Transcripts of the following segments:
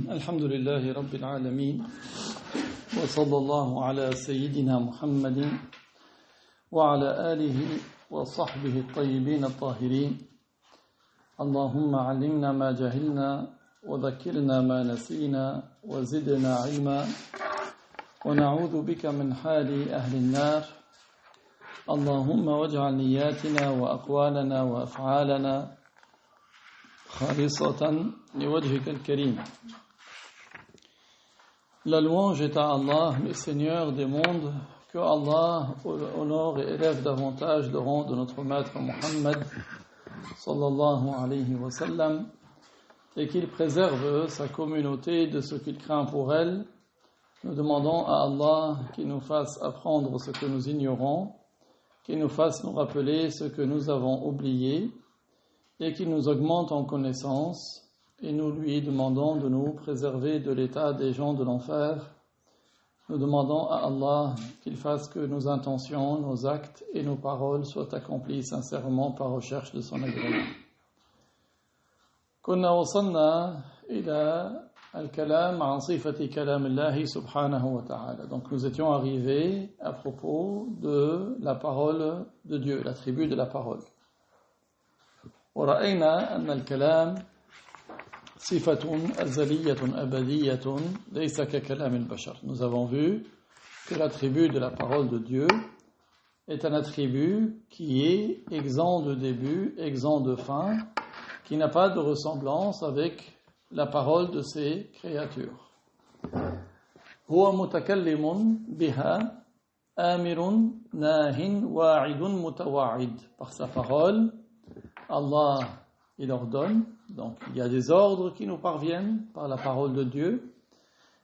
الحمد لله رب العالمين وصلى الله على سيدنا محمد وعلى آله وصحبه الطيبين الطاهرين اللهم علمنا ما جهلنا وذكرنا ما نسينا وزدنا علما ونعوذ بك من حال أهل النار اللهم واجعل نياتنا وأقوالنا وأفعالنا خالصة لوجهك الكريم. La louange est à Allah, le Seigneur des mondes, que Allah honore et élève davantage le rang de notre maître Muhammad sallallahu alayhi wa sallam et qu'il préserve sa communauté de ce qu'il craint pour elle. Nous demandons à Allah qu'il nous fasse apprendre ce que nous ignorons, qu'il nous fasse nous rappeler ce que nous avons oublié et qu'il nous augmente en connaissance, et nous lui demandons de nous préserver de l'état des gens de l'enfer. Nous demandons à Allah qu'il fasse que nos intentions, nos actes et nos paroles soient accomplis sincèrement par recherche de son agrément. كنا وصلنا إلى الكلام عن صفة كلام الله سبحانه وتعالى. Donc nous étions arrivés à propos de la parole de Dieu, l'attribut de la parole. ورأينا أن الكلام صفة أزلية أبدية ليس ككلام البشر. Nous avons vu que l'attribut de la parole de Dieu est un attribut qui est exempt de début, exempt de fin, qui n'a pas de ressemblance avec la parole de ses créatures. هو متكلم بها آمر ناه واعد متواعد. Par sa parole, Allah, il ordonne, donc il y a des ordres qui nous parviennent par la parole de Dieu.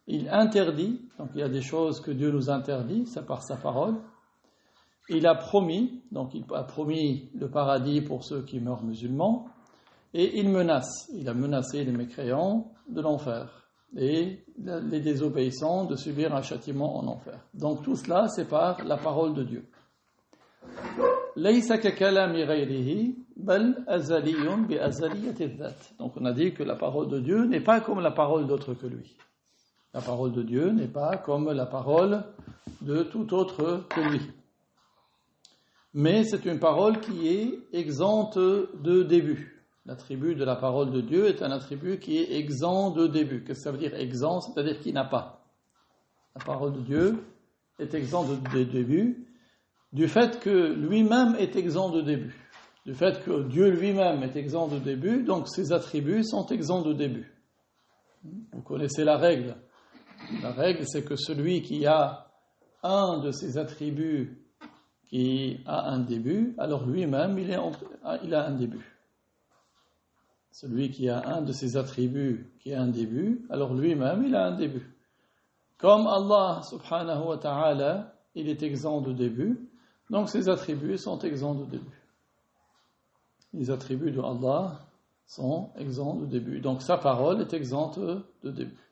Il interdit, donc il y a des choses que Dieu nous interdit, c'est par sa parole. Il a promis, donc il a promis le paradis pour ceux qui meurent musulmans. Et il menace, il a menacé les mécréants de l'enfer et les désobéissants de subir un châtiment en enfer. Donc tout cela, c'est par la parole de Dieu. ليس ككلام غيره بل أزلي بأزلية الذات. Donc on a dit que la parole de Dieu n'est pas comme la parole d'autre que lui. La parole de Dieu n'est pas comme la parole de tout autre que lui. Mais c'est une parole qui est exempte de début. L'attribut de la parole de Dieu est un attribut qui est exempt de début. Qu'est-ce que ça veut dire exempt? C'est-à-dire qu'il n'a pas. La parole de Dieu est exempte de début. Du fait que lui-même est exempt de début, du fait que Dieu lui-même est exempt de début, donc ses attributs sont exempts de début. Vous connaissez la règle. La règle, c'est que celui qui a un de ses attributs qui a un début, alors lui-même, il a un début. Celui qui a un de ses attributs qui a un début, alors lui-même, il a un début. Comme Allah, subhanahu wa ta'ala, il est exempt de début, donc ces attributs sont exempts de début. Les attributs de Allah sont exempts de début. Donc sa parole est exempte de début.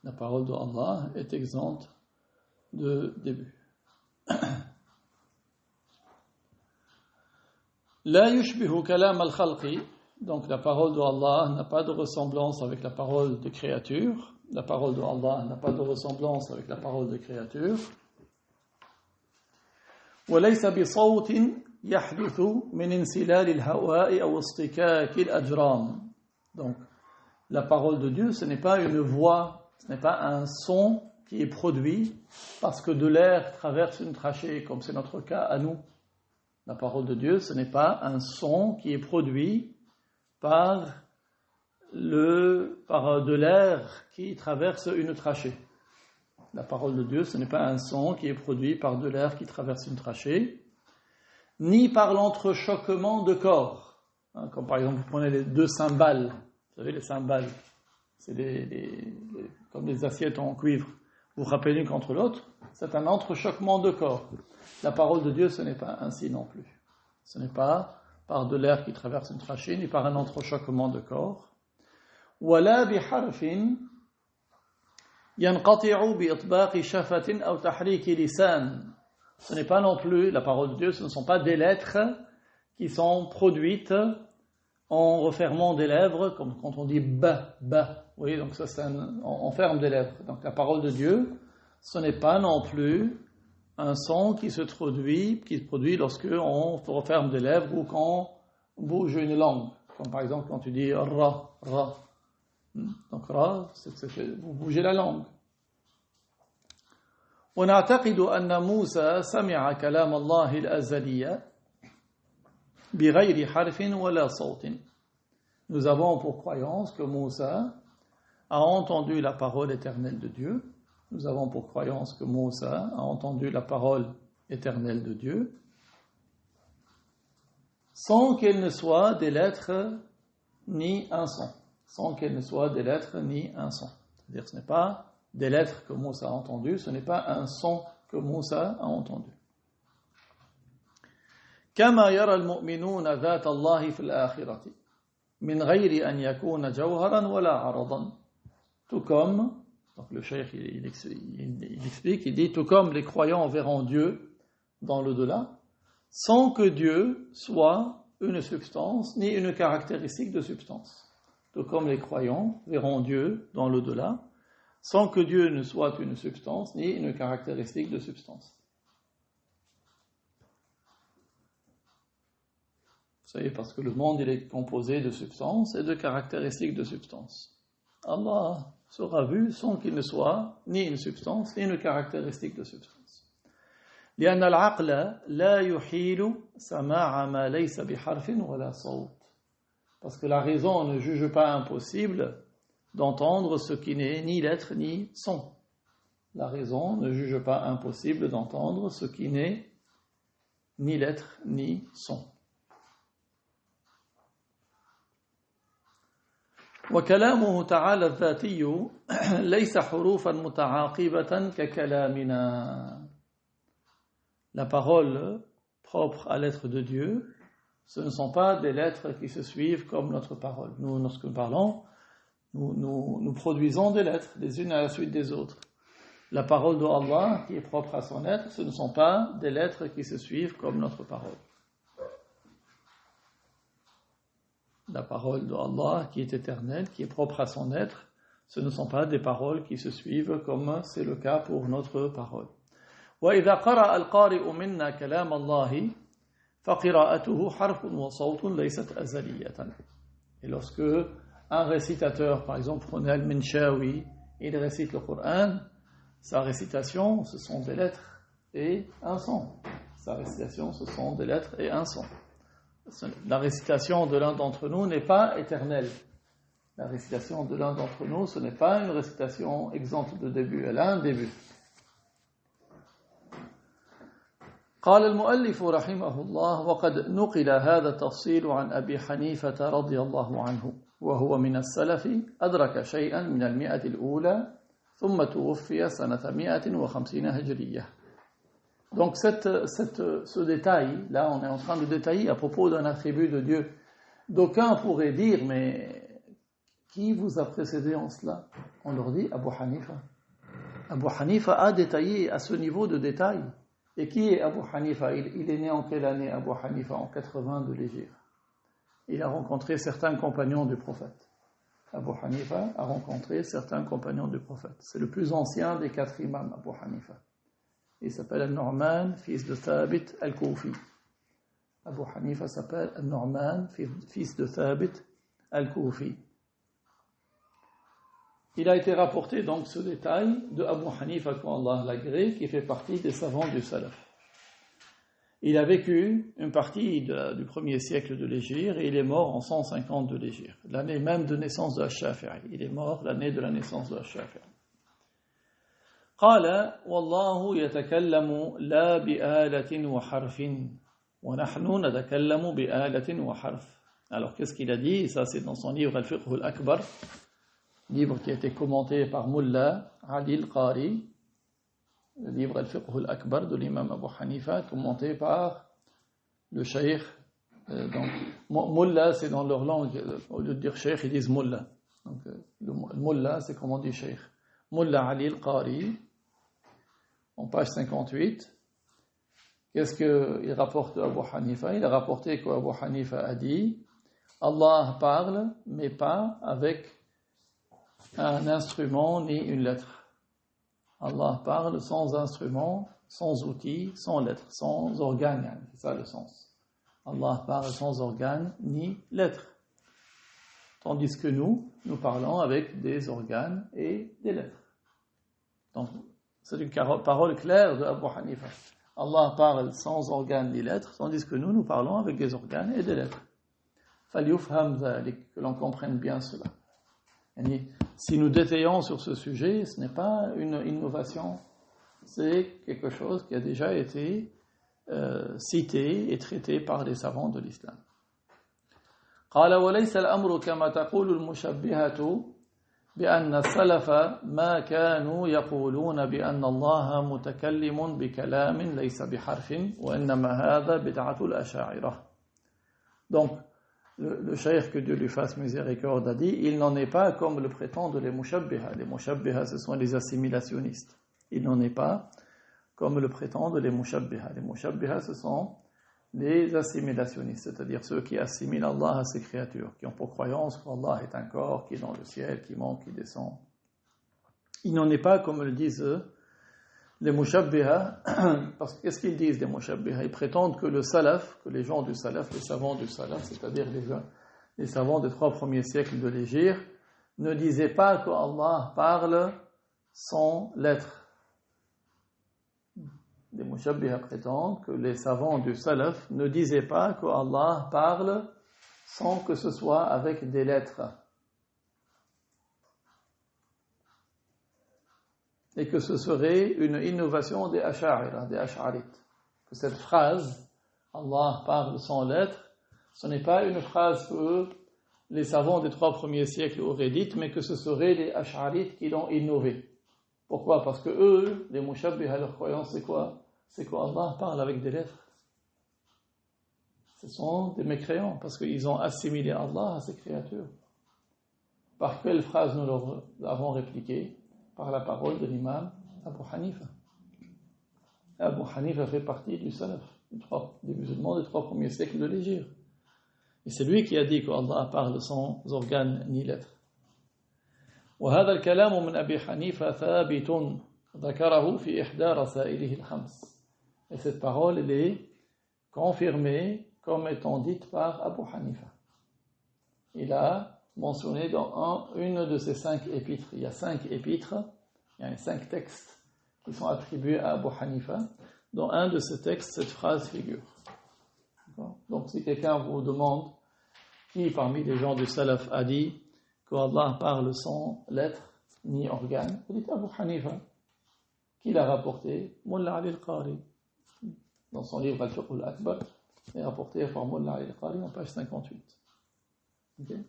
La parole de Allah est exempte de début. La yushbihu kalam al-khalqi. Donc la parole de Allah n'a pas de ressemblance avec la parole des créatures. La parole de Allah n'a pas de ressemblance avec la parole des créatures. وليس بصوت يحدث من انسلال الهواء أو اصطكاك الأجرام. Donc, la parole de Dieu, ce n'est pas une voix, ce n'est pas un son qui est produit parce que de l'air traverse une trachée, comme c'est notre cas à nous. La parole de Dieu, ce n'est pas un son qui est produit par de l'air qui traverse une trachée. La parole de Dieu, ce n'est pas un son qui est produit par de l'air qui traverse une trachée, ni par l'entrechoquement de corps. Comme par exemple, vous prenez les deux cymbales. Vous savez, les cymbales, c'est comme des assiettes en cuivre. Vous frappez l'une contre l'autre, c'est un entrechoquement de corps. La parole de Dieu, ce n'est pas ainsi non plus. Ce n'est pas par de l'air qui traverse une trachée, ni par un entrechoquement de corps. وَلَا بِحَرْفٍ ينقطع بإطباق شفة أو تحريك لسان. Ce n'est pas non plus, la parole de Dieu, ce ne sont pas des lettres qui sont produites en refermant des lèvres, comme quand on dit ba, ba. Vous voyez, donc ça c'est on ferme des lèvres. Donc la parole de Dieu, ce n'est pas non plus un son qui se produit lorsque on referme des lèvres ou quand on bouge une langue. Comme par exemple quand tu dis ra, ra. Donc ra, vous bougez la langue. ونعتقد أن موسى سمع كلام الله الأزلي بغير حرف ولا صوت. Nous avons pour croyance que Moussa a entendu la parole éternelle de Dieu. Nous avons pour croyance que Moussa a entendu la parole éternelle de Dieu sans qu'elle ne soit des lettres ni un son. Sans qu'elle ne soit des lettres ni un son. C'est-à-dire ce n'est pas des lettres que Moussa a entendues, ce n'est pas un son que Moussa a entendu. كما يرى المؤمنون ذات الله في الآخرة من غير أن يكون جوهرا ولا عرضا. Tout comme, donc le cheikh il explique, il dit tout comme les croyants verront Dieu dans l'au-delà, sans que Dieu soit une substance ni une caractéristique de substance. Tout comme les croyants verront Dieu dans l'au-delà, sans que Dieu ne soit une substance ni une caractéristique de substance. Vous savez, parce que le monde il est composé de substances et de caractéristiques de substances. Allah sera vu sans qu'il ne soit ni une substance ni une caractéristique de substance. لأن العقل لا يحيل سماع ما ليس بحرف ولا صوت. Parce que la raison ne juge pas impossible d'entendre ce qui n'est ni lettre ni son. La raison ne juge pas impossible d'entendre ce qui n'est ni lettre ni son. وكلامه تعالى الذاتي ليس حروفا متعاقبة ككلامنا. La parole propre à l'être de Dieu, ce ne sont pas des lettres qui se suivent comme notre parole. Nous, lorsque nous parlons, nous produisons des lettres, les unes à la suite des autres. La parole de Allah, qui est propre à son être, ce ne sont pas des lettres qui se suivent comme notre parole. La parole de Allah, qui est éternelle, qui est propre à son être, ce ne sont pas des paroles qui se suivent comme c'est le cas pour notre parole. وإذا قرأ القارئ منا كلام الله فقراءته حرف وصوت ليست أزلية. Et lorsque un récitateur, par exemple, prenez Al-Minshawi, il récite le Coran, sa récitation, ce sont des lettres et un son. Sa récitation, ce sont des lettres et un son. La récitation de l'un d'entre nous n'est pas éternelle. La récitation de l'un d'entre nous, ce n'est pas une récitation exempte de début, elle a un début. قال المؤلف رحمه الله وقد نقل هذا التفصيل عن أبي حنيفة رضي الله عنه وهو من السلف أدرك شيئا من 100 الأولى ثم توفي سنة 150 هجرية. Donc ce détail, là on est en train de détailler à propos d'un attribut de Dieu. D'aucuns pourraient dire, mais qui vous a précédé en cela? On leur dit Abu Hanifa. Abu Hanifa a détaillé à ce niveau de détail. Et qui est Abu Hanifa? Il est né en quelle année, Abu Hanifa? En 80 de l'Hégire. Il a rencontré certains compagnons du prophète. Abu Hanifa a rencontré certains compagnons du prophète. C'est le plus ancien des 4 imams, Abu Hanifa. Il s'appelle Al-Nu'man, fils de Thabit Al-Koufi. Abu Hanifa s'appelle Al-Nu'man, fils de Thabit Al-Koufi. Il a été rapporté donc ce détail de Abu Hanifa, qu'Allah l'agrée, qui fait partie des savants du Salaf. Il a vécu une partie du 1er siècle de l'Hégire et il est mort en 150 de l'Hégire, l'année même de naissance de Ash-Shafi'i. Il est mort l'année de la naissance de Ash-Shafi'i. قال والله يتكلم لا بآلة وحرف ونحن نتكلم بآلة وحرف. Alors qu'est-ce qu'il a dit? Ça c'est dans son livre Al-Fiqh Al-Akbar, livre qui a été commenté par Mullah Ali Al-Qari, le livre Al-Fiqh Al-Akbar de l'imam Abu Hanifa, commenté par le cheikh. Donc Mullah c'est dans leur langue, au lieu de dire cheikh ils disent Mullah. Donc le Mullah c'est comme on dit cheikh. Mullah Ali Al-Qari, en page 58, qu'est-ce qu'il rapporte de Abu Hanifa? Il a rapporté qu'Abu Hanifa a dit Allah parle, mais pas avec un instrument ni une lettre. Allah parle sans instrument, sans outil, sans lettre, sans organe. C'est ça le sens. Allah parle sans organe ni lettre. Tandis que nous parlons avec des organes et des lettres. Donc, c'est une parole claire de Abu Hanifa. Allah parle sans organes ni lettres, tandis que nous parlons avec des organes et des lettres. فَلْيُفْهَمْ ذَلِكَ, que l'on comprenne bien cela. Si nous détaillons sur ce sujet, ce n'est pas une innovation, c'est quelque chose qui a déjà été cité et traité par les savants de l'islam. قال وليس الأمر كما تقول المشبهة بأن السلف ما كانوا يقولون بأن الله متكلم بكلام ليس بحرف وإنما هذا بدعة الأشاعرة. Donc, le cheikh, que Dieu lui fasse miséricorde, a dit, il n'en est pas comme le prétendent les mushabbiha. Les mushabbiha, ce sont les assimilationnistes. Il n'en est pas comme le prétendent les mushabbiha. Les mushabbiha, ce sont les assimilationnistes, c'est-à-dire ceux qui assimilent Allah à ses créatures, qui ont pour croyance qu'Allah est un corps, qui est dans le ciel, qui monte, qui descend. Il n'en est pas comme le disent les mushabbiha, parce que qu'est-ce qu'ils disent les mushabbiha? Ils prétendent que le salaf, que les gens du salaf, les savants du salaf, c'est-à-dire les savants des 3 premiers siècles de l'Hégire, ne disaient pas qu'Allah parle sans lettres. Les mushabbiha prétendent que les savants du salaf ne disaient pas qu'Allah parle sans que ce soit avec des lettres. Et que ce serait une innovation des Ash'arira, des Ash'arites. Que cette phrase, Allah parle sans lettres, ce n'est pas une phrase que les savants des 3 premiers siècles auraient dite, mais que ce seraient les Ash'arites qui l'ont innové. Pourquoi? Parce que eux, les mushabbiha, leur croyance, c'est quoi? C'est qu'Allah parle avec des lettres. Ce sont des mécréants, parce qu'ils ont assimilé Allah à ses créatures. Par quelle phrase nous leur avons répliqué? Par la parole de l'imam Abu Hanifa. Abu Hanifa fait partie du salaf, des musulmans des 3 premiers siècles de l'Hégire. Et c'est lui qui a dit qu'Allah parle sans organes ni lettres. وهذا الكلام من أبي حنيفة ثابت ذكره في إحدى رسائله الخمس. Et cette parole, elle est confirmée comme étant dite par Abu Hanifa. Il a mentionné dans une de ses 5 épîtres. Il y a 5 épîtres, il y a 5 textes qui sont attribués à Abu Hanifa. Dans un de ces textes, cette phrase figure. Donc si quelqu'un vous demande qui parmi les gens du salaf a dit qu'Allah parle sans lettres ni organes, vous dites Abu Hanifa. Qui l'a rapporté? Mullah Ali al-Qari. Dans son livre Al-Fiqh al-Akbar, est rapporté par Mullah Ali al-Qari en page 58. Okay.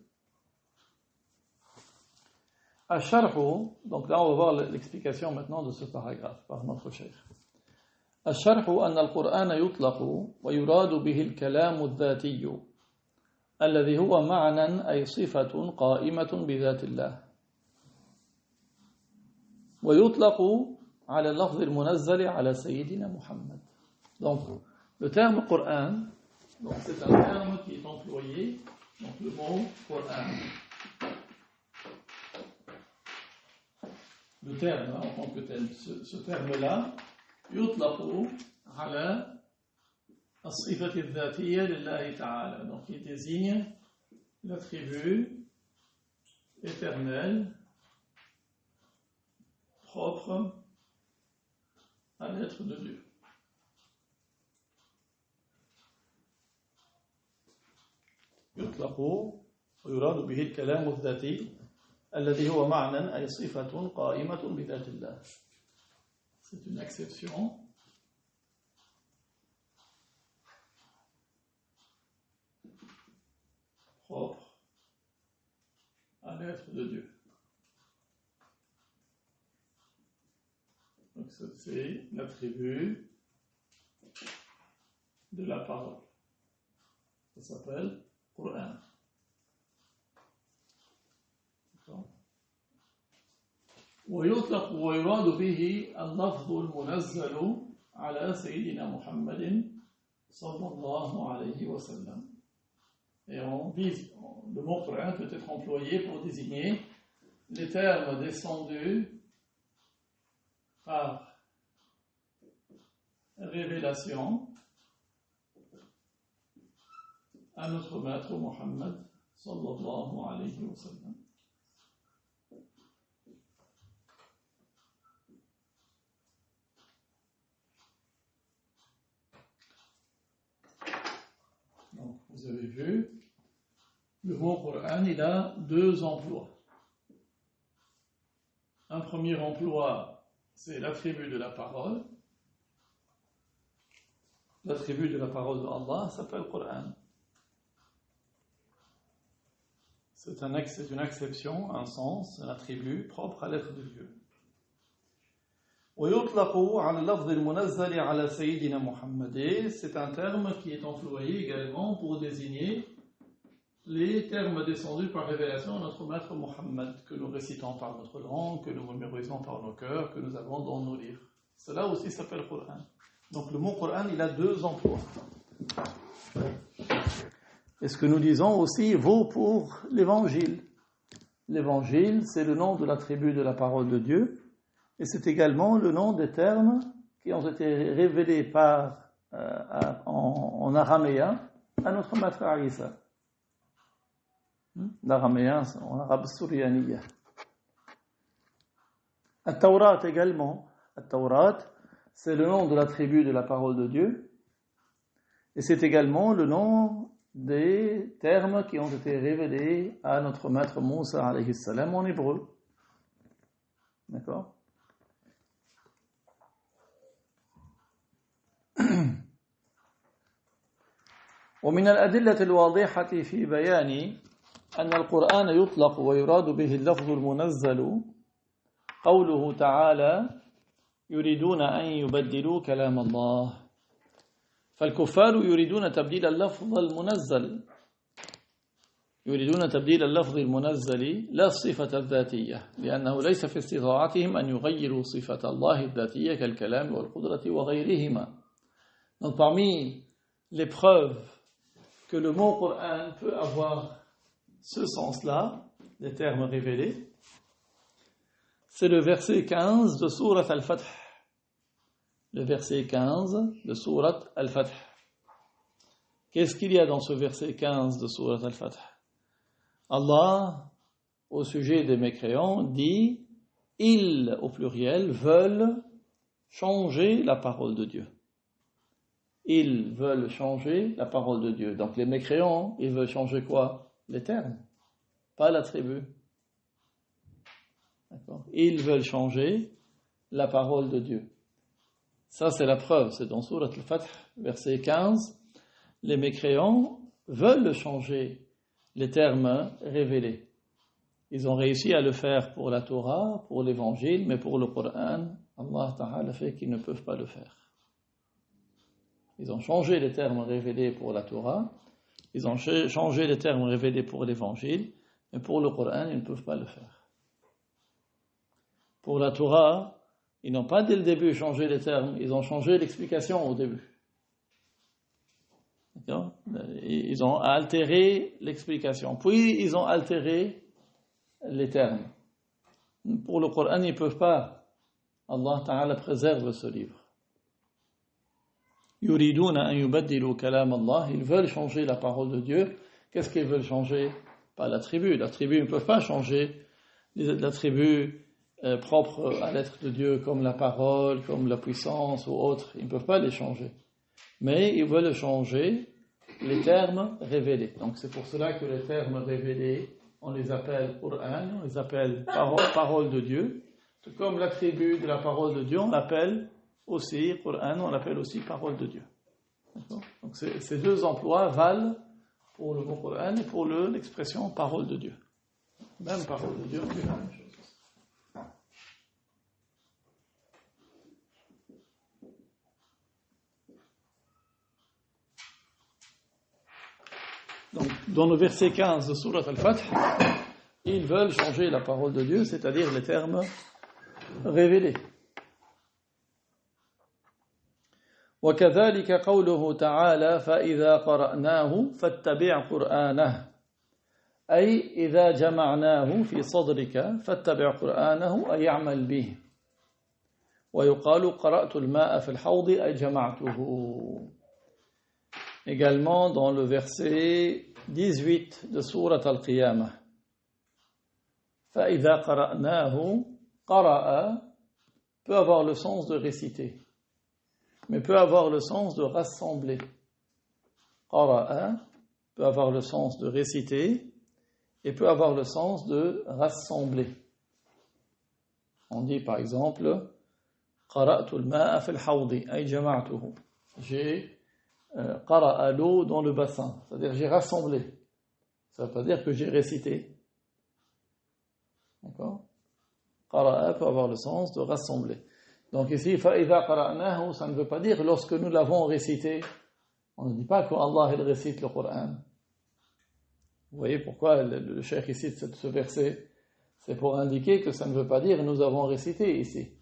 Ash-Sharhu, donc là on va voir l'explication maintenant de ce paragraphe par notre cheikh. الشرح أن القرآن يطلق ويراد به الكلام الذاتي الذي هو معنى أي صفة قائمة بذات الله ويطلق على اللفظ المنزل على سيدنا محمد. Donc le terme Coran, donc c'est un terme qui est employé, donc le mot Coran. Le terme en tant que tel, ce terme-là, يطلق على الصفة الذاتية لله تعالى. Donc il désigne l'attribut éternel, propre à l'être de Dieu. يطلق ويراد به الكلام الذاتي الذي هو معنى أي صفة قائمة بذات الله. C'est une exception propre à l'être de Dieu. Donc c'est l'attribut de la parole. Ça s'appelle Coran. ويطلق ويراد به اللفظ المنزل على سيدنا محمد صلى الله عليه وسلم. Et le mot Qur'an peut être employé pour désigner les termes descendus par révélation à notre maître Muhammad sallallahu alayhi wa sallam. Donc, vous avez vu, le mot Qur'an, il a deux emplois. Un premier emploi, c'est l'attribut de la parole. L'attribut de la parole de Allah s'appelle Qur'an. C'est une acception, un sens, un attribut propre à l'être de Dieu. ويطلق على اللفظ المنزل على سيدنا محمد. C'est un terme qui est employé également pour désigner les termes descendus par révélation à notre maître Muhammad, que nous récitons par notre langue, que nous mémorisons par nos cœurs, que nous avons dans nos livres. Cela aussi s'appelle Qur'an. Donc le mot Qur'an, il a deux emplois. Et ce que nous disons aussi vaut pour l'évangile. L'évangile, c'est le nom de l'attribut de la parole de Dieu, et c'est également le nom des termes qui ont été révélés en araméen à notre maître Isa. L'araméen, en arabe sourianiya. At-Tawrat également. At-Tawrat, c'est le nom de l'attribut de la parole de Dieu, et c'est également le nom des termes qui ont été révélés à notre maître Moussa alayhi salam en hébreu. D'accord? ومن الأدلة الواضحة في بيان أن القرآن يطلق ويراد به اللفظ المنزل قوله تعالى يريدون أن يبدلوا كلام الله. فالكفار يريدون تبديل اللفظ المنزل، يريدون تبديل اللفظ المنزل لا الصفة الذاتية، لأنه ليس في استطاعتهم أن يغيروا صفة الله الذاتية كالكلام والقدرة وغيرهما. Donc parmi les preuves que le mot Qur'an peut avoir ce sens-là, les termes révélés, c'est le verset 15 de Sourate Al-Fath. Le verset 15 de Sourate Al-Fath. Qu'est-ce qu'il y a dans ce verset 15 de Sourate Al-Fath? Allah, au sujet des mécréants, dit « Ils, au pluriel, veulent changer la parole de Dieu. » Ils veulent changer la parole de Dieu. Donc les mécréants, ils veulent changer quoi? Les termes, pas l'attribut. D'accord? Ils veulent changer la parole de Dieu. Ça, c'est la preuve. C'est dans Sourate Al-Fath, verset 15. Les mécréants veulent changer les termes révélés. Ils ont réussi à le faire pour la Torah, pour l'Évangile, mais pour le Coran, Allah Ta'ala fait qu'ils ne peuvent pas le faire. Ils ont changé les termes révélés pour la Torah, ils ont changé les termes révélés pour l'Évangile, mais pour le Coran, ils ne peuvent pas le faire. Pour la Torah, ils n'ont pas dès le début changé les termes, ils ont changé l'explication au début. D'accord? Ils ont altéré l'explication, puis ils ont altéré les termes. Pour le Coran, ils ne peuvent pas. Allah Ta'ala préserve ce livre. Yuriduna an yubaddilu kalam Allah, ils veulent changer la parole de Dieu. Qu'est-ce qu'ils veulent changer? Pas l'attribut. L'attribut, ils ne peuvent pas changer l'attribut propre à l'être de Dieu, comme la parole, comme la puissance ou autre. Ils ne peuvent pas les changer. Mais ils veulent changer les termes révélés. Donc c'est pour cela que les termes révélés, on les appelle Qur'an, on les appelle parole de Dieu. Tout comme l'attribut de la parole de Dieu, on l'appelle aussi Qur'an, on l'appelle aussi parole de Dieu. D'accord? Donc ces deux emplois valent pour le mot Qur'an et pour l'expression parole de Dieu. Même parole de Dieu, c'est la même chose. Donc, dans le verset 15 de Sourate Al-Fath, ils veulent changer la parole de Dieu, c'est-à-dire les termes révélés. وكذلك قوله تعالى فإذا قرأناه فاتبع قرآنه أي إذا جمعناه في صدرك فاتبع قرآنه أي اعمل به ويقال قرأت الماء في الحوض أي جمعته. Également dans le verset 18 de sourate Al-Qiyamah. فَإِذَا قَرَأْنَاهُ قَرَأَ peut avoir le sens de réciter, mais peut avoir le sens de rassembler. قَرَأَ peut avoir le sens de réciter et peut avoir le sens de rassembler. On dit par exemple قَرَأْتُ الْمَاءَ فِي الْحَوْضِ أي جَمَعْتُهُ. J'ai قرأ l'eau dans le bassin, c'est-à-dire j'ai rassemblé. Ça ne veut pas dire que j'ai récité. D'accord? Qara'a peut avoir le sens de rassembler. Donc ici, فَإِذَا قَرَأْنَاهُ, ça ne veut pas dire lorsque nous l'avons récité. On ne dit pas qu'Allah il récite le Coran. Vous voyez pourquoi le cheikh ici cite ce verset? C'est pour indiquer que ça ne veut pas dire nous avons récité ici.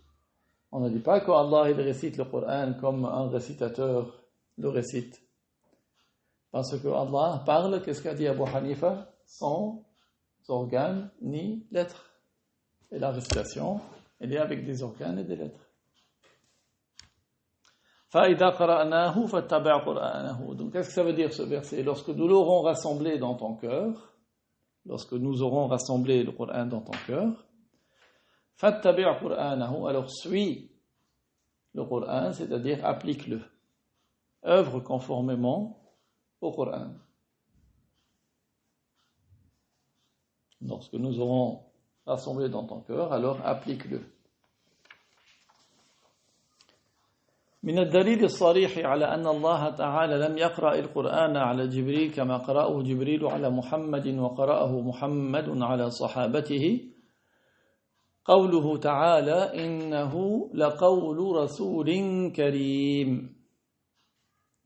On ne dit pas qu'Allah il récite le Coran comme un récitateur le récite. Parce que Allah parle, qu'est-ce qu'a dit Abu Hanifa? Sans organes ni lettres. Et la récitation, elle est avec des organes et des lettres. فَإِذَا قَرَأْنَاهُ فَاتَّبِعْ قُرْآنَهُ. Donc qu'est-ce que ça veut dire ce verset? Lorsque nous l'aurons rassemblé dans ton cœur, lorsque nous aurons rassemblé le Coran dans ton cœur, فَاتَّبِعْ قُرْآنَهُ, alors suis le Coran, c'est-à-dire applique-le. Œuvre conformément au Coran. Lorsque nous aurons rassemblé dans ton cœur, alors applique-le. من الدليل الصريح على أن الله تعالى لم يقرأ القرآن على جبريل كما قرأه جبريل على محمد وقرأه محمد على صحابته قوله تعالى إنه لقول رسول كريم.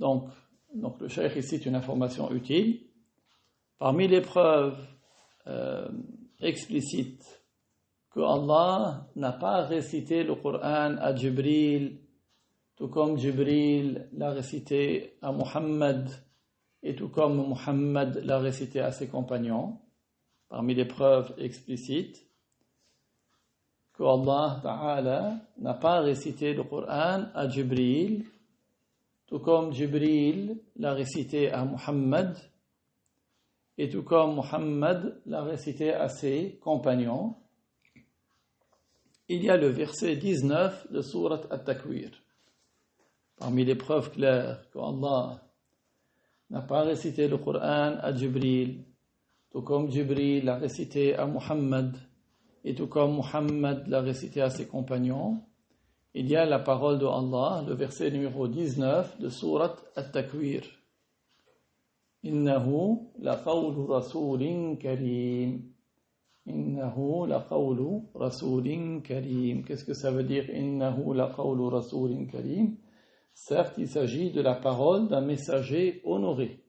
Donc le cheikh cite une information utile. Parmi les preuves explicites que Allah n'a pas récité le Coran à Jibril, tout comme Jibril l'a récité à Muhammad, et tout comme Muhammad l'a récité à ses compagnons, parmi les preuves explicites que Allah Ta'ala n'a pas récité le Coran à Jibril, tout comme Jibril l'a récité à Muhammad, et tout comme Muhammad l'a récité à ses compagnons. Il y a le verset 19 de sourate At-Takwir. Parmi les preuves claires qu'Allah n'a pas récité le Coran à Jibril, tout comme Jibril l'a récité à Muhammad, et tout comme Muhammad l'a récité à ses compagnons, il y a la parole de Allah, le verset numéro 19 de sourate At-Takwir. Innahu laqawlu rasulin karim. Innahu laqawlu rasulin karim. Qu'est-ce que ça veut dire Innahu laqawlu rasulin karim? Certes, il s'agit de la parole d'un messager honoré.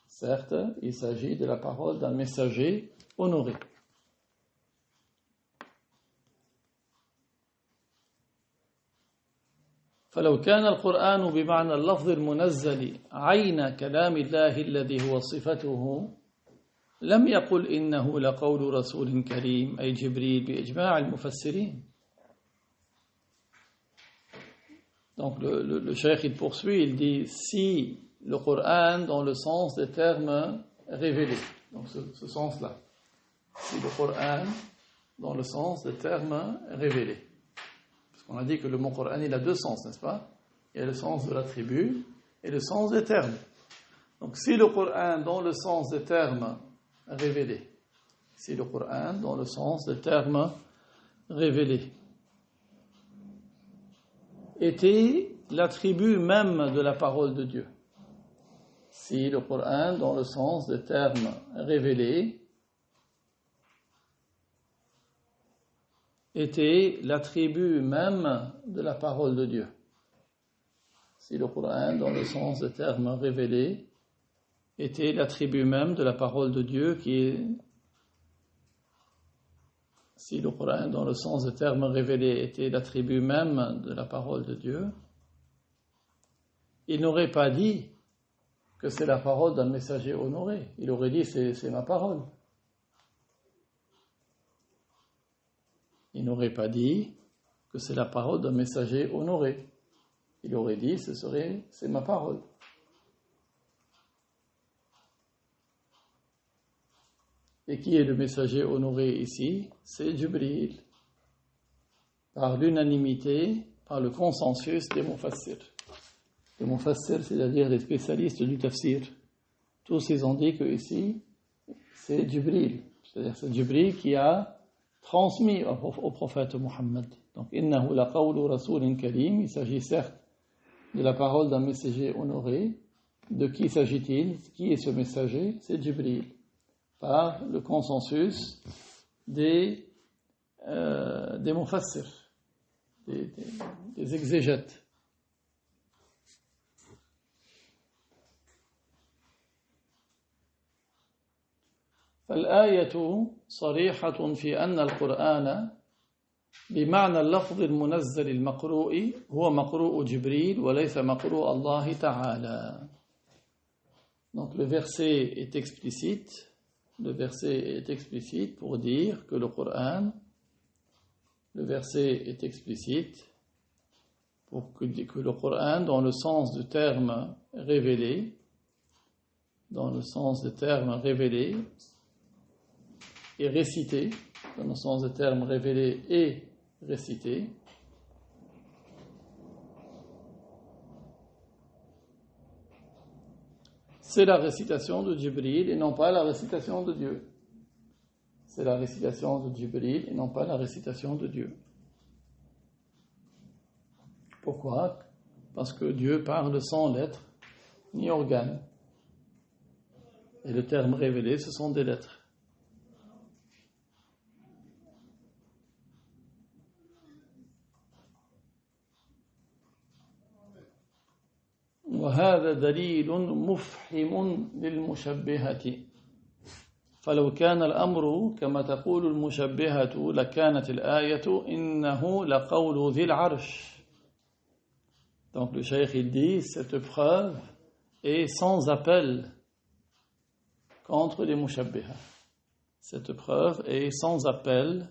Certes, il s'agit de la parole d'un messager honoré. فلو كان القرآن بمعنى اللفظ المنزل عين كلام الله الذي هو صفته لم يقل إنه لقول رسول كريم أي جبريل بإجماع المفسرين. Donc le cheikh il poursuit, il dit si le Coran dans le sens des termes révélés, donc ce sens-là, si le Coran dans le sens des termes révélés. On a dit que le mot Coran, il a deux sens, n'est-ce pas? Il y a le sens de l'attribut et le sens des termes. Donc, si le Coran, dans le sens des termes révélés, si le Coran, dans le sens des termes révélés, était l'attribut même de la parole de Dieu, si le Coran, dans le sens des termes révélés, était l'attribut même de la parole de Dieu. Si le Coran, dans le sens des termes révélés, était l'attribut même de la parole de Dieu si le Coran, dans le sens des termes révélés, était l'attribut même de la parole de Dieu, il n'aurait pas dit que c'est la parole d'un messager honoré. Il aurait dit c'est ma parole. Il n'aurait pas dit que c'est la parole d'un messager honoré. Il aurait dit c'est ma parole. Et qui est le messager honoré ici? C'est Jibril. Par l'unanimité, par le consensus des mufassirs. Les mufassirs, c'est-à-dire les spécialistes du tafsir. Tous ils ont dit que ici, c'est Jibril. C'est-à-dire c'est Jibril qui a transmis au prophète Muhammad. Donc, innahu laqawlu rasulin karim. Il s'agit certes de la parole d'un messager honoré. De qui s'agit-il? Qui est ce messager? C'est Jibril. Par le consensus des mufassirs, des exégètes. فالآية صريحة في أن القرآن بمعنى اللفظ المنزل المقروء هو مقروء جبريل وليس مقروء الله تعالى. Donc le verset est explicite. Le verset est explicite pour dire que le verset est explicite pour que le Coran, dans le sens du terme révélé, et récité, dans le sens du terme révélé et récité, c'est la récitation de Jibril et non pas la récitation de Dieu. C'est la récitation de Jibril et non pas la récitation de Dieu. Pourquoi? Parce que Dieu parle sans lettres ni organes. Et le terme révélé, ce sont des lettres. وهذا دليل مفحم للمشبهة فلو كان الأمر كما تقول المشبهة لكانت الآية إنه لقول ذي العرش. Donc le cheikh il dit cette preuve est sans appel contre les mushabbiha. Cette preuve est sans appel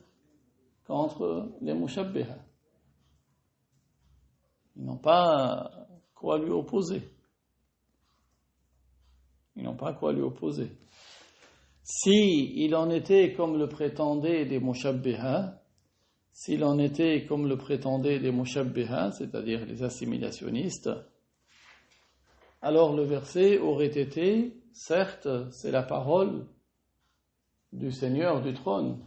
contre les mushabbiha. Ils n'ont pas quoi lui opposer. Ils n'ont pas quoi lui opposer. Si il en était comme le prétendaient les mushabbiha, c'est-à-dire les assimilationnistes, alors le verset aurait été, certes, c'est la parole du Seigneur du trône,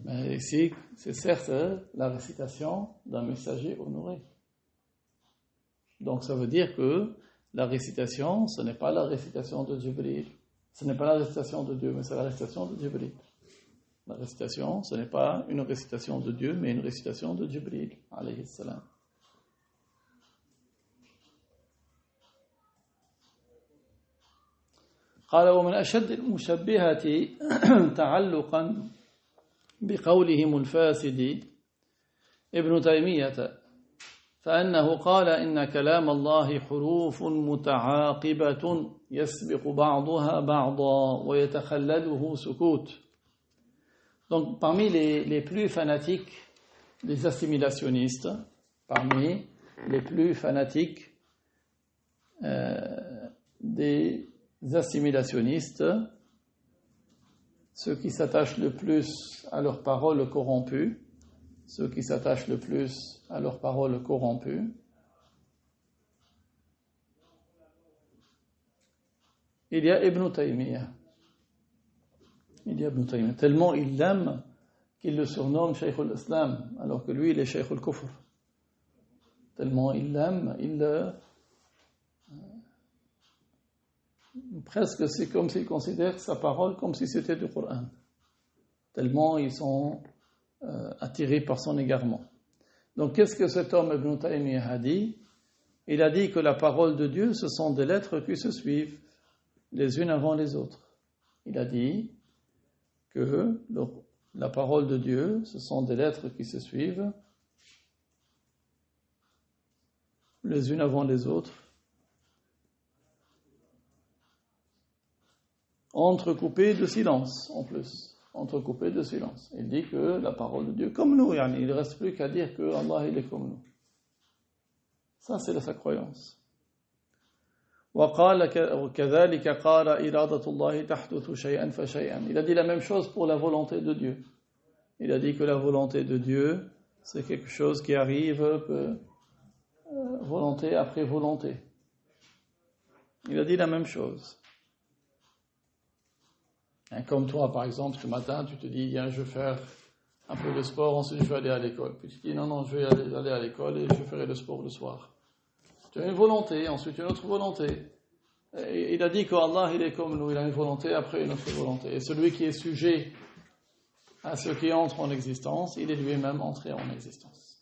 mais ici, c'est certes la récitation d'un messager honoré. Donc ça veut dire que la récitation, ce n'est pas la récitation de Jibril. Ce n'est pas la récitation de Dieu, mais c'est la récitation de Jibril. La récitation, ce n'est pas une récitation de Dieu, mais une récitation de Jibril, alayhi salam. قال ومن أشد المشبهة تعلقا بقولهم الفاسد ابن تيمية فأنه قال إن كلام الله حروف متعاقبة يسبق بعضها بعضا ويتخلله سكوت. Donc parmi les plus fanatiques des assimilationnistes, parmi les plus fanatiques des assimilationnistes, ceux qui s'attachent le plus à leurs paroles corrompues, il y a Ibn Taymiyyah. Tellement il l'aime qu'il le surnomme Shaykh al-Islam, alors que lui il est Shaykh al-Kufr. Tellement il l'aime, presque c'est comme s'il considère sa parole comme si c'était du Coran. Tellement ils sont attirés par son égarement. Donc qu'est-ce que cet homme Ibn Taymiyyah a dit? Il a dit que la parole de Dieu, ce sont des lettres qui se suivent les unes avant les autres. Il a dit que la parole de Dieu, ce sont des lettres qui se suivent les unes avant les autres, entrecoupées de silence en plus, entrecoupées de silence. Il dit que la parole de Dieu, comme nous, il ne reste plus qu'à dire que Allah il est comme nous. Ça c'est sa croyance. وقال كذلك قال إرادة الله تحدث شيئا فشيئا. Il a dit la même chose pour la volonté de Dieu. Il a dit que la volonté de Dieu, c'est quelque chose qui arrive volonté après volonté. Il a dit la même chose. Comme toi, par exemple, ce matin, tu te dis, je vais faire un peu de sport, ensuite je vais aller à l'école. Puis tu te dis, non, je vais aller à l'école et je ferai le sport le soir. Tu as une volonté, ensuite une autre volonté. Et il a dit qu'Allah, il est comme nous, il a une volonté, après une autre volonté. Et celui qui est sujet à ce qui entre en existence, il est lui-même entré en existence.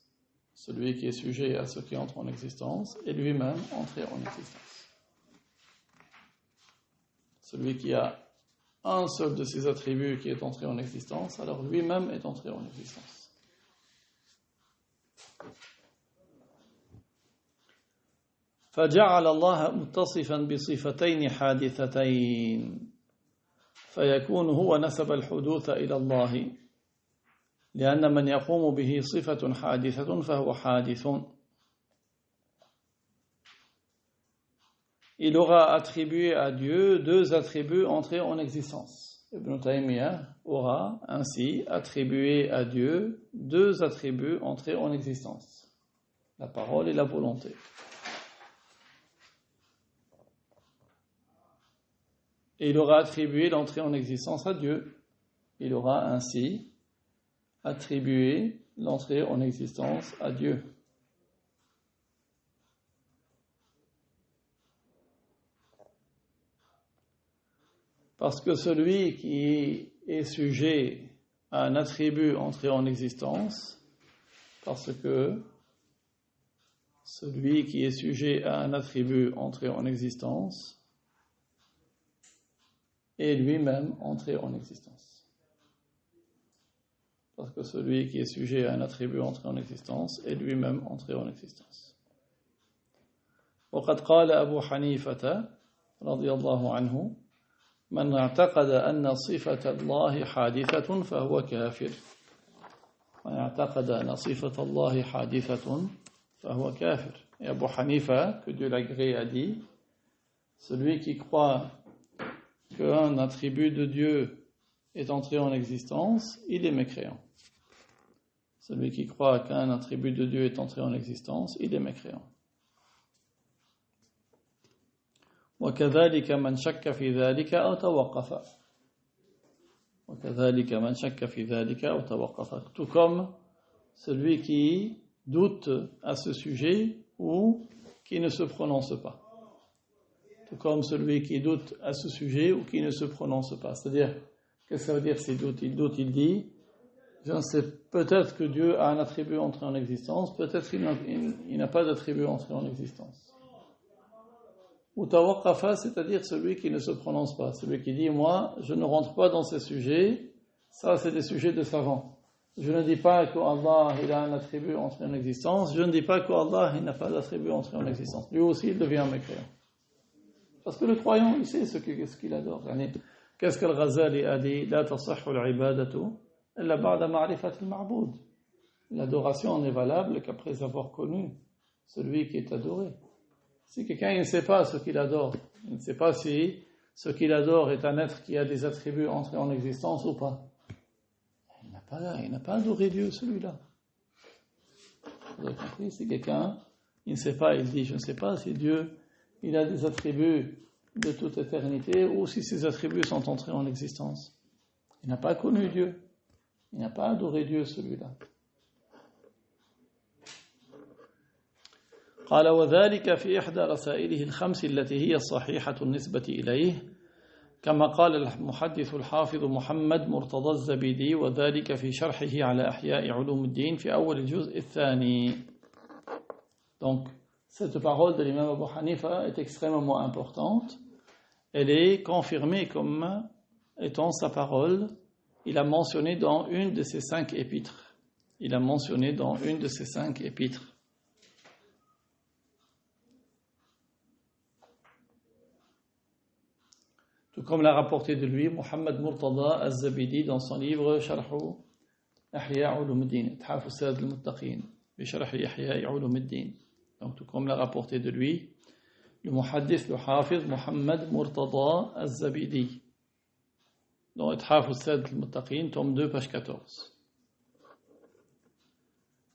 Celui qui est sujet à ce qui entre en existence est lui-même entré en existence. Celui qui a un seul de ses attributs qui est entré en existence, alors lui-même est entré en existence. فجعل الله متصفا بصفتين حادثتين فيكون هو نسب الحدوث إلى الله لأن من يقوم به صفة حادثة فهو حادث. Il aura attribué à Dieu deux attributs entrés en existence. Ibn Taymiyyah aura ainsi attribué à Dieu deux attributs entrés en existence, la parole et la volonté. Et il aura attribué l'entrée en existence à Dieu. Il aura ainsi attribué l'entrée en existence à Dieu. Parce que celui qui est sujet à un attribut entré en existence, parce que celui qui est sujet à un attribut entré en existence est lui-même entré en existence. Parce que celui qui est sujet à un attribut entré en existence est lui-même entré en existence. وقد قال أبو حنيفة رضي الله عنه من اعتقد أن صفة الله حادثة فهو كافر. من اعتقد أن صفة الله حادثة فهو كافر. Et Abu Hanifa, que Dieu l'agrée, a dit, celui qui croit qu'un attribut de Dieu est entré en existence, il est mécréant. Celui qui croit qu'un attribut de Dieu est entré en existence, il est mécréant. وكذلك من شك في ذلك أو توقف. وكذلك من شك في ذلك أو توقف. Tout comme celui qui doute à ce sujet ou qui ne se prononce pas. Tout comme celui qui doute à ce sujet ou qui ne se prononce pas. C'est-à-dire, qu'est-ce que ça veut dire s'il doute? Il doute, il dit, je ne sais, peut-être que Dieu a un attribut entré en existence, peut-être qu'il n'a pas d'attribut entré en existence. Ou tawaqafa, c'est-à-dire celui qui ne se prononce pas, celui qui dit, moi, je ne rentre pas dans ces sujets, ça c'est des sujets de savants. Je ne dis pas qu'Allah il a un attribut entré en existence, je ne dis pas qu'Allah il n'a pas d'attribut entré en existence. Lui aussi il devient mécréant. Parce que le croyant, il sait ce qu'il adore. Qu'est-ce que le Ghazali a dit? La tasahhu al-ibadatu illa ba'da ma'rifati al-ma'boud. L'adoration n'est valable qu'après avoir connu celui qui est adoré. Si quelqu'un il ne sait pas ce qu'il adore, il ne sait pas si ce qu'il adore est un être qui a des attributs entrés en existence ou pas, il n'a pas adoré Dieu, celui-là. Vous avez compris? Si quelqu'un il ne sait pas, il dit, je ne sais pas si Dieu il a des attributs de toute éternité ou si ces attributs sont entrés en existence. Il n'a pas connu Dieu. Il n'a pas adoré Dieu, celui-là. قال وذلك في إحدى رسائله الخمس التي هي الصحيحة النسبة إليه كما قال المحدث الحافظ محمد مرتضى الزبيدي وذلك في شرحه على أحياء علوم الدين في أول الجزء الثاني. Donc, cette parole de l'imam Abu Hanifa est extrêmement importante. Elle est confirmée comme étant sa parole. Il a mentionné dans une de ses 5 épîtres. Il a mentionné dans une de ses 5 épîtres. Tout comme l'a rapporté de lui Muhammad Murtada Az-Zabidi dans son livre Sharh Ihya Ulumuddin, Ithaf as-Siraj al-Muttaqin, bi Sharh Ihya Ulumuddin. Donc tout comme l'a rapporté de lui le muhaddith, le hafiz Muhammad Murtada Az-Zabidi dans Ithaf as-Siraj al-Muttaqin, tome 2, page 14.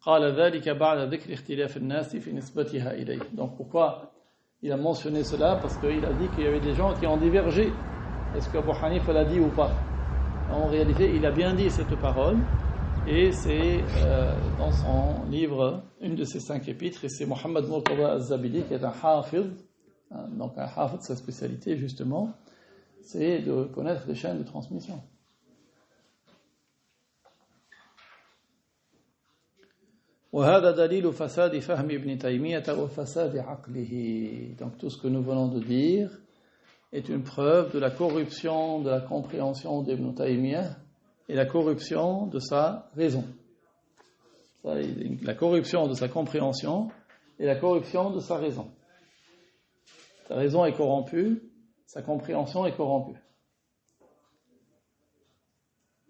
قال ذلك بعد ذكر اختلاف الناس في نسبتها إليه. Donc pourquoi il a mentionné cela? Parce qu'il a dit qu'il y avait des gens qui ont divergé. Est-ce que Abu Hanifa l'a dit ou pas? En réalité, il a bien dit cette parole, et c'est dans son livre, une de ses 5 épîtres, et c'est Muhammad Murtada Az-Zabidi qui est un hafiz, donc un hafiz, sa spécialité justement, c'est de connaître les chaînes de transmission. وهذا دليل فساد فهم ابن تيمية وفساد عقله. Donc tout ce que nous venons de dire est une preuve de la corruption de la compréhension d'Ibn Taymiyyah et la corruption de sa raison. La corruption de sa compréhension et la corruption de sa raison. Sa raison est corrompue, sa compréhension est corrompue.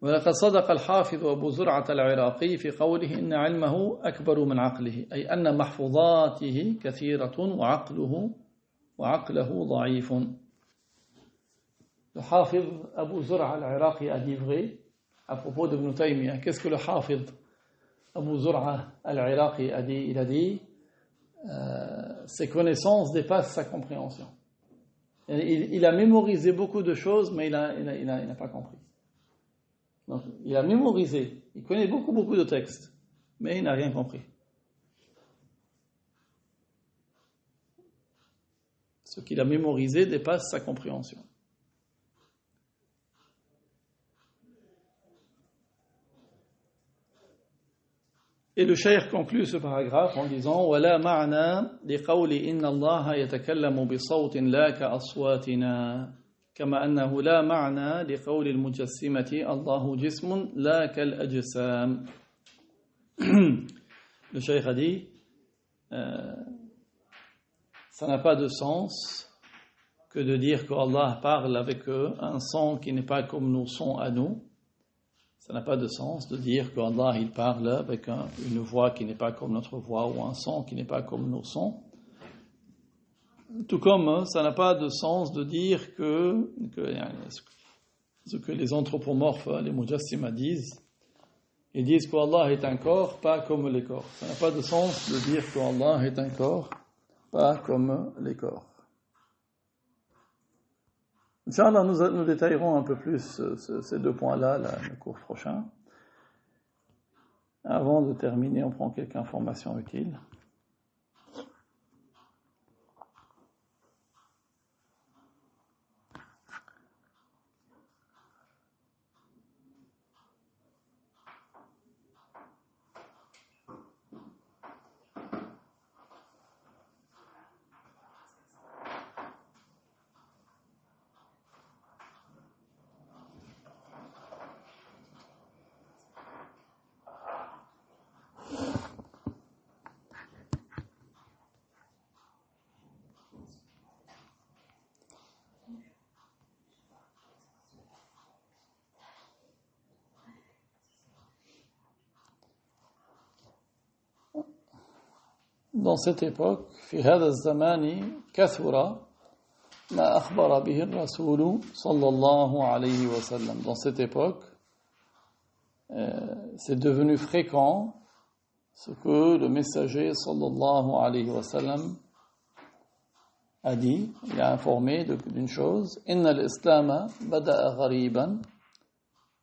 ولقد صدق الحافظ أبو زرعة العراقي في قوله إن علمه أكبر من عقله أي أن محفوظاته كثيرة وعقله ضعيف. Le hafiz Abu Zur'a al-Iraqi a dit vrai à propos d'Ibn Taymiyyah. Qu'est-ce que le hafiz Abu Zur'a al-Iraqi a dit? Il a dit ses connaissances dépassent sa compréhension. Il a mémorisé beaucoup de choses, mais il n'a pas compris. Donc, il a mémorisé, il connaît beaucoup de textes, mais il n'a rien compris. Ce qu'il a mémorisé dépasse sa compréhension. Et le cheikh conclut ce paragraphe en disant وَلَا مَعْنَى لِقَوْلِ إِنَّ اللَّهَ يَتَكَلَّمُ بِصَوْتٍ لَا كَأَصْوَاتِنَا كما أنه لا معنى لقول المجسمة الله جسم لا كالأجسام. Le cheikh a dit ça n'a pas de sens que de dire qu'Allah parle avec un son qui n'est pas comme nos sons à nous. Ça n'a pas de sens de dire qu'Allah il parle avec une voix qui n'est pas comme notre voix ou un son qui n'est pas comme nos sons. Tout comme ça n'a pas de sens de dire que ce que les anthropomorphes, les mujassima disent, ils disent qu'Allah est un corps, pas comme les corps. Ça n'a pas de sens de dire qu'Allah est un corps, pas comme les corps. Inch'Allah, nous détaillerons un peu plus ces 2 points-là, le cours prochain. Avant de terminer, on prend quelques informations utiles. Dans cette époque, في هذا الزمان كثر ما أخبر به الرسول صلى الله عليه وسلم. Dans cette époque, c'est devenu fréquent ce que le messager sallallahu alayhi wa sallam a dit. Il a informé d'une chose: إن الإسلام بدأ غريبا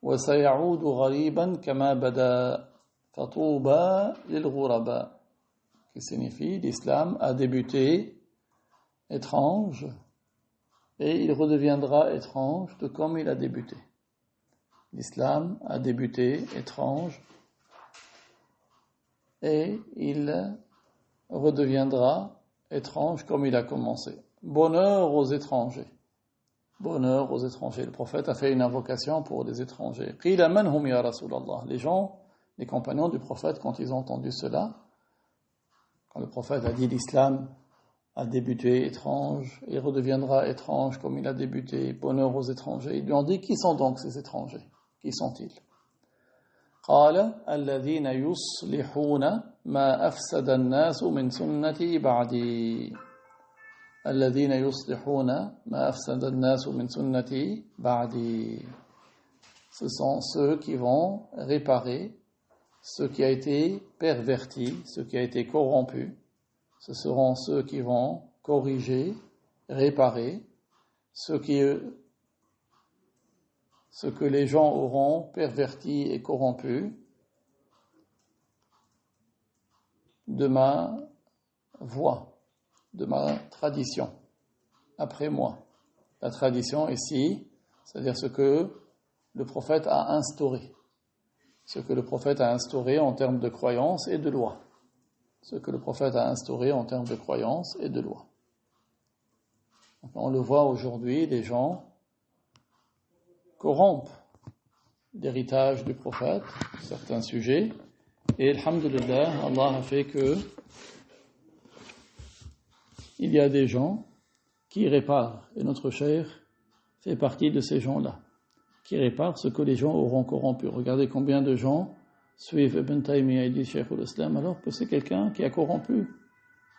وسيعود غريبا كما بدأ فطوبى للغرباء. Qui signifie l'islam a débuté étrange et il redeviendra étrange de comme il a débuté. L'islam a débuté étrange et il redeviendra étrange comme il a commencé. Bonheur aux étrangers. Bonheur aux étrangers. Le prophète a fait une invocation pour les étrangers. Qila man hum ya Rasulallah. Les gens, les compagnons du prophète, quand ils ont entendu cela, quand le prophète a dit l'islam a débuté étrange, il redeviendra étrange comme il a débuté, bonheur aux étrangers. Ils lui ont dit, qui sont donc ces étrangers? Qui sont-ils? قال الذين يصلحون ما أفسد الناس من سنتي بعدي الذين يصلحون ما أفسد الناس من سنتي بعدي. Ce sont ceux qui vont réparer ce qui a été perverti, ce qui a été corrompu. Ce seront ceux qui vont corriger, réparer ce que les gens auront perverti et corrompu de ma voie, de ma tradition, après moi. La tradition ici, c'est-à-dire ce que le prophète a instauré. Ce que le prophète a instauré en termes de croyance et de loi. Ce que le prophète a instauré en termes de croyance et de loi. On le voit aujourd'hui, les gens corrompent l'héritage du prophète, certains sujets, et alhamdulillah, Allah a fait que il y a des gens qui réparent, et notre cheikh fait partie de ces gens-là, qui réparent ce que les gens auront corrompu. Regardez combien de gens suivent Ibn Taymiyyah et disent Cheikh al-Islam, alors que c'est quelqu'un qui a corrompu,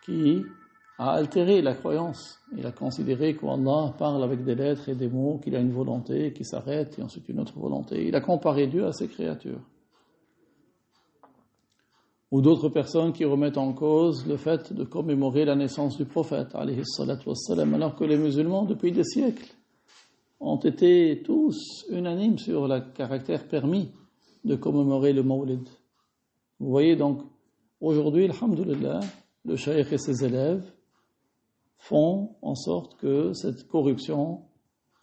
qui a altéré la croyance. Il a considéré qu'Allah parle avec des lettres et des mots, qu'il a une volonté qui s'arrête et ensuite une autre volonté. Il a comparé Dieu à ses créatures. Ou d'autres personnes qui remettent en cause le fait de commémorer la naissance du prophète, alayhi salatu wassalam, alors que les musulmans, depuis des siècles, ont été tous unanimes sur le caractère permis de commémorer le Mawlid. Vous voyez donc, aujourd'hui, alhamdulillah, le cheikh et ses élèves font en sorte que cette corruption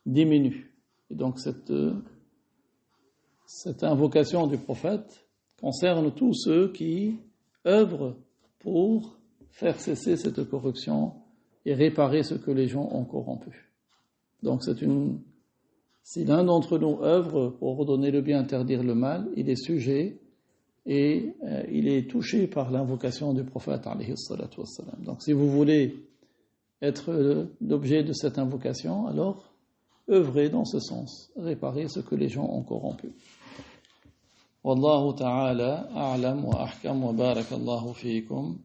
diminue. Et donc cette invocation du prophète concerne tous ceux qui œuvrent pour faire cesser cette corruption et réparer ce que les gens ont corrompu. Donc si l'un d'entre nous œuvre pour redonner le bien, interdire le mal, il est sujet et il est touché par l'invocation du prophète alayhi salatu wassalam. Donc si vous voulez être l'objet de cette invocation, alors œuvrez dans ce sens, réparez ce que les gens ont corrompu. Wallahu ta'ala a'lam wa ahkam wa barakallahu fiikum.